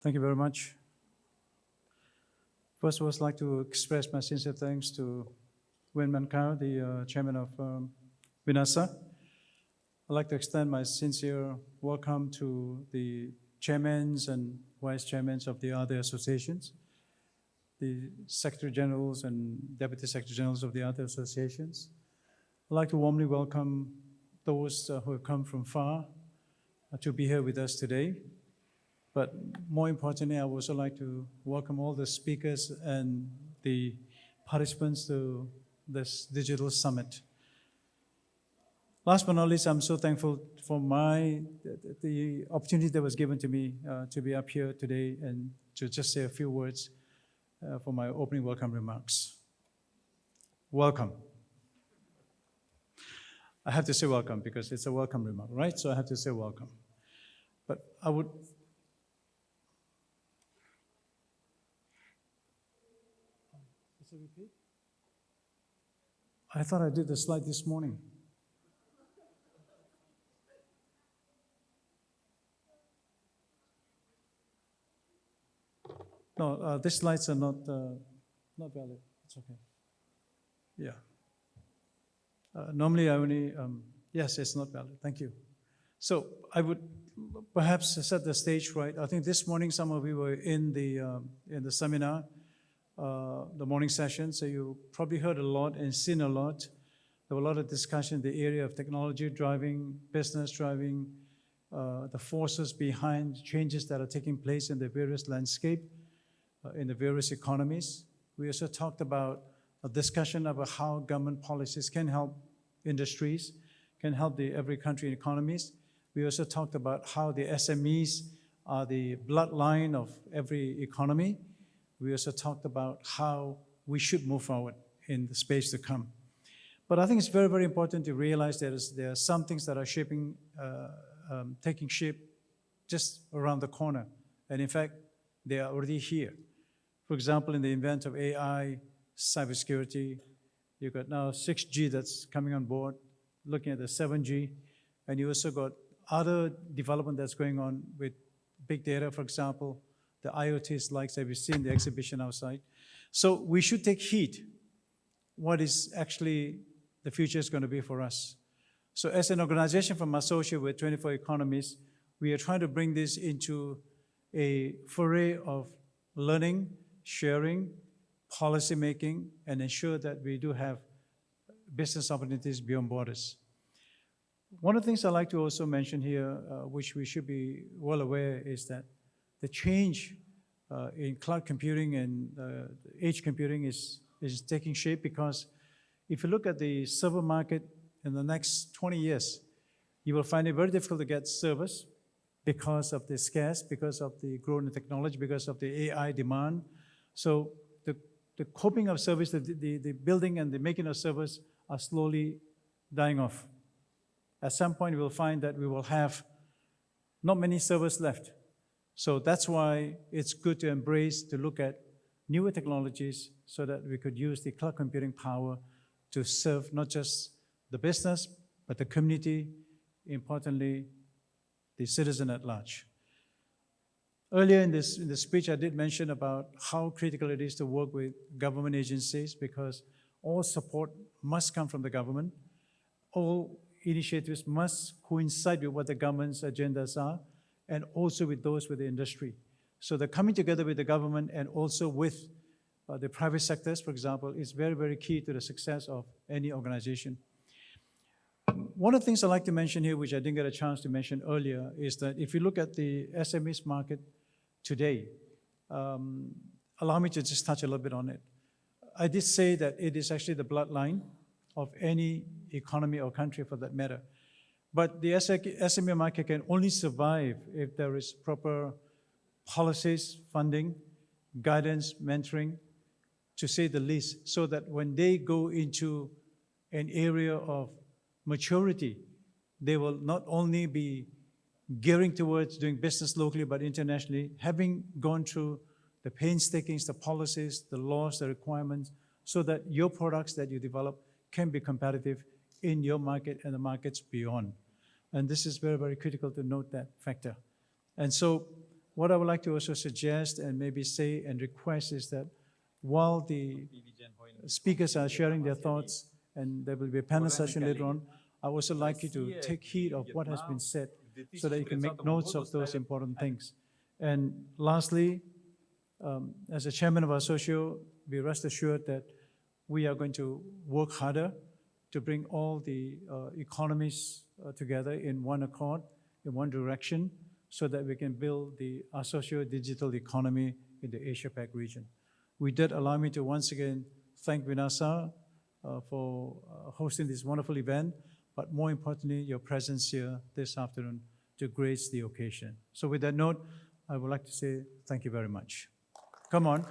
Thank you very much. First, I would like to express my sincere thanks to Win Mankau, the chairman of Vinasa. I'd like to extend my sincere welcome to the chairmen and vice chairmen of the other associations, the secretary generals and deputy secretary generals of the other associations. I'd like to warmly welcome those who have come from far to be here with us today. But more importantly, I would also like to welcome all the speakers and the participants to this digital summit. Last but not least, I'm so thankful for the opportunity that was given to me to be up here today and to just say a few words for my opening welcome remarks. Welcome. I have to say welcome because it's a welcome remark, right? So I have to say welcome. But I would... Is it repeat? I thought I did the slide this morning. No, these slides are not valid. It's okay. Yeah. Normally I only, yes, it's not valid. Thank you. So I would perhaps set the stage right. I think this morning some of you were in the seminar, the morning session, so you probably heard a lot and seen a lot. There were a lot of discussion in the area of technology driving, business driving, the forces behind changes that are taking place in the various landscape, in the various economies. We also talked about a discussion about how government policies can help industries, can help every country economies. We also talked about how the SMEs are the bloodline of every economy. We also talked about how we should move forward in the space to come. But I think it's very, very important to realize there are some things that are taking shape just around the corner. And in fact, they are already here. For example, in the event of AI, cybersecurity, you've got now 6G that's coming on board, looking at the 7G, and you also got other development that's going on with big data, for example, the IoTs likes that we see in the exhibition outside. So we should take heed what is actually the future is going to be for us. So as an organization from ASOCIO with 24 economies, we are trying to bring this into a foray of learning, sharing, policy making, and ensure that we do have business opportunities beyond borders. One of the things I'd like to also mention here, which we should be well aware, is that the change in cloud computing and edge computing is taking shape, because if you look at the server market in the next 20 years, you will find it very difficult to get servers because of the scarce, because of the growing technology, because of the AI demand. So the coping of servers, the building and the making of servers are slowly dying off. At some point, we will find that we will have not many servers left. So that's why it's good to embrace, to look at newer technologies so that we could use the cloud computing power to serve not just the business, but the community, importantly, the citizen at large. Earlier in the speech, I did mention about how critical it is to work with government agencies, because all support must come from the government. All initiatives must coincide with what the government's agendas are, and also with those with the industry. So the coming together with the government and also with the private sectors, for example, is very, very key to the success of any organization. One of the things I'd like to mention here, which I didn't get a chance to mention earlier, is that if you look at the SMEs market today, allow me to just touch a little bit on it. I did say that it is actually the bloodline of any economy or country for that matter. But the SME market can only survive if there is proper policies, funding, guidance, mentoring, to say the least, so that when they go into an area of maturity, they will not only be gearing towards doing business locally but internationally, having gone through the painstakings, the policies, the laws, the requirements, so that your products that you develop can be competitive in your market and the markets beyond. And this is very, very critical to note that factor. And so what I would like to also suggest and maybe say and request is that while the speakers are sharing their thoughts and there will be a panel session later on, I would also like you to take heed of what has been said so that you can make notes of those important things. And lastly, as a chairman of ASOCIO, be rest assured that we are going to work harder to bring all the economies together in one accord, in one direction, so that we can build the ASOCIO digital economy in the Asia-Pac region. We did allow me to once again thank Vinasa for hosting this wonderful event, but more importantly, your presence here this afternoon to grace the occasion. So with that note, I would like to say thank you very much. Come on.